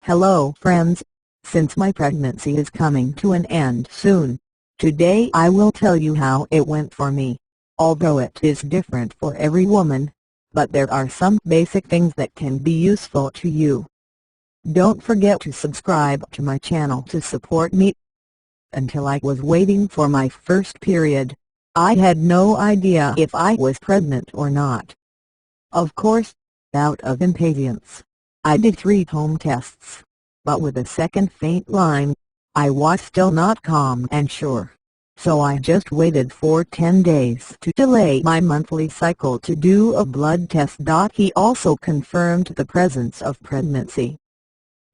Hello friends, since my pregnancy is coming to an end soon, today I will tell you how it went for me. Although it is different for every woman, but there are some basic things that can be useful to you. Don't forget to subscribe to my channel to support me. Until I was waiting for my first period, I had no idea if I was pregnant or not. Of course, out of impatience, I did 3 home tests, but with a second faint line, I was still not calm and sure. So I just waited for 10 days to delay my monthly cycle to do a blood test. He also confirmed the presence of pregnancy.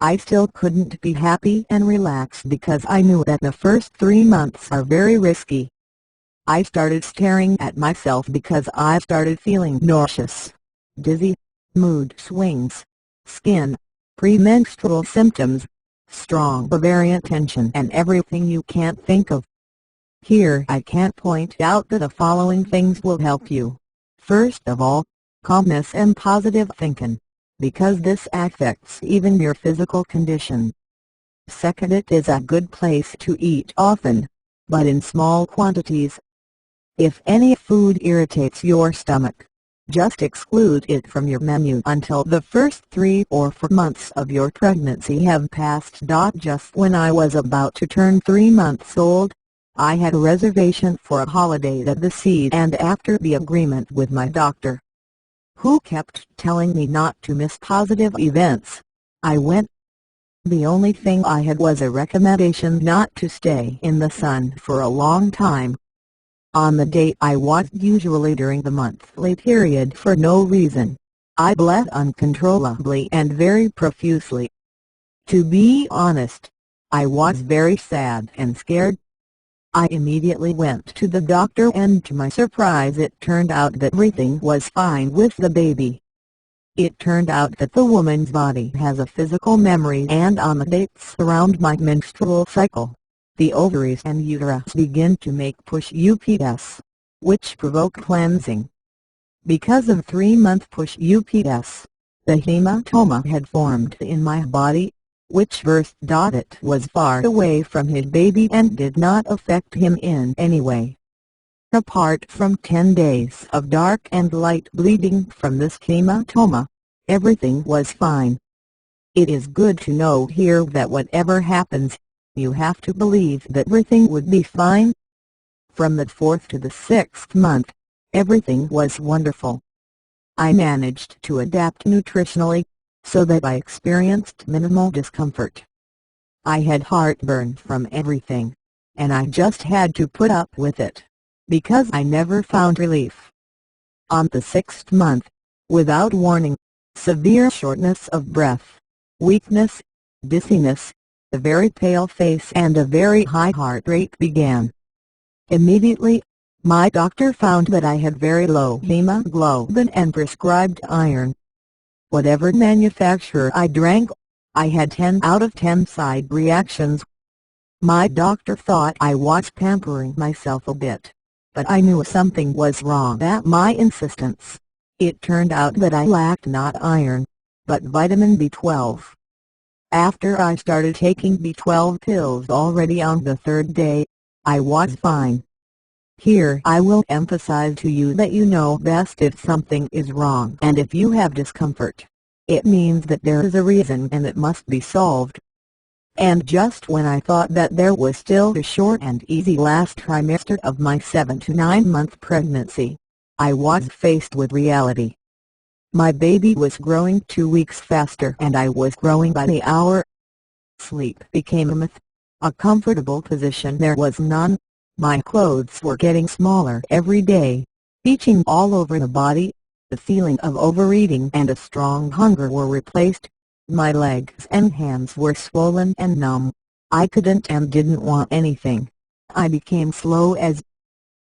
I still couldn't be happy and relaxed because I knew that the first 3 months are very risky. I started staring at myself because I started feeling nauseous, dizzy, mood swings, skin, premenstrual symptoms, strong ovarian tension and everything you can't think of. Here I can point out that the following things will help you. First of all, calmness and positive thinking, because this affects even your physical condition. Second, it is a good place to eat often, but in small quantities. If any food irritates your stomach, just exclude it from your menu until the first 3 or 4 months of your pregnancy have passed. Just when I was about to turn 3 months old, I had a reservation for a holiday at the sea, and after the agreement with my doctor, who kept telling me not to miss positive events, I went. The only thing I had was a recommendation not to stay in the sun for a long time. On the date I was usually during the monthly period for no reason, I bled uncontrollably and very profusely. To be honest, I was very sad and scared. I immediately went to the doctor, and to my surprise it turned out that everything was fine with the baby. It turned out that the woman's body has a physical memory, and on the dates around my menstrual cycle, the ovaries and uterus begin to make push ups, which provoke cleansing. Because of 3-month push ups, the hematoma had formed in my body, which burst. It was far away from his baby and did not affect him in any way. Apart from 10 days of dark and light bleeding from this hematoma, everything was fine. It is good to know here that whatever happens, you have to believe that everything would be fine. From the 4th to the 6th month, everything was wonderful. I managed to adapt nutritionally, so that I experienced minimal discomfort. I had heartburn from everything, and I just had to put up with it, because I never found relief. On the 6th month, without warning, severe shortness of breath, weakness, dizziness, a very pale face and a very high heart rate began. Immediately, my doctor found that I had very low hemoglobin and prescribed iron. Whatever manufacturer I drank, I had 10 out of 10 side reactions. My doctor thought I was pampering myself a bit, but I knew something was wrong at my insistence. It turned out that I lacked not iron, but vitamin B12. After I started taking B12 pills already on the 3rd day, I was fine. Here I will emphasize to you that you know best if something is wrong, and if you have discomfort, it means that there is a reason and it must be solved. And just when I thought that there was still a short and easy last trimester of my 7 to 9 month pregnancy, I was faced with reality. My baby was growing 2 weeks faster and I was growing by the hour. Sleep became a myth. A comfortable position there was none. My clothes were getting smaller every day, itching all over the body. The feeling of overeating and a strong hunger were replaced. My legs and hands were swollen and numb. I couldn't and didn't want anything. I became slow as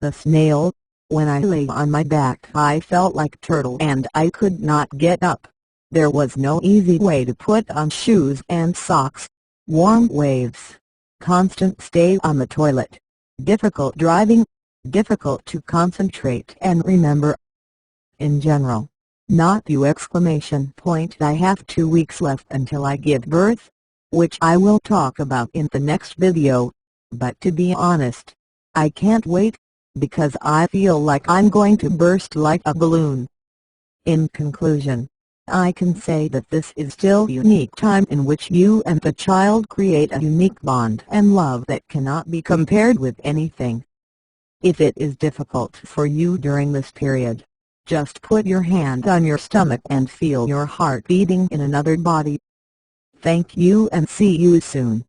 a snail. When I lay on my back I felt like turtle and I could not get up. There was no easy way to put on shoes and socks. Warm waves. Constant stay on the toilet. Difficult driving. Difficult to concentrate and remember. In general, not you! I have 2 weeks left until I give birth, which I will talk about in the next video, but to be honest, I can't wait, because I feel like I'm going to burst like a balloon. In conclusion, I can say that this is still a unique time in which you and the child create a unique bond and love that cannot be compared with anything. If it is difficult for you during this period, just put your hand on your stomach and feel your heart beating in another body. Thank you and see you soon.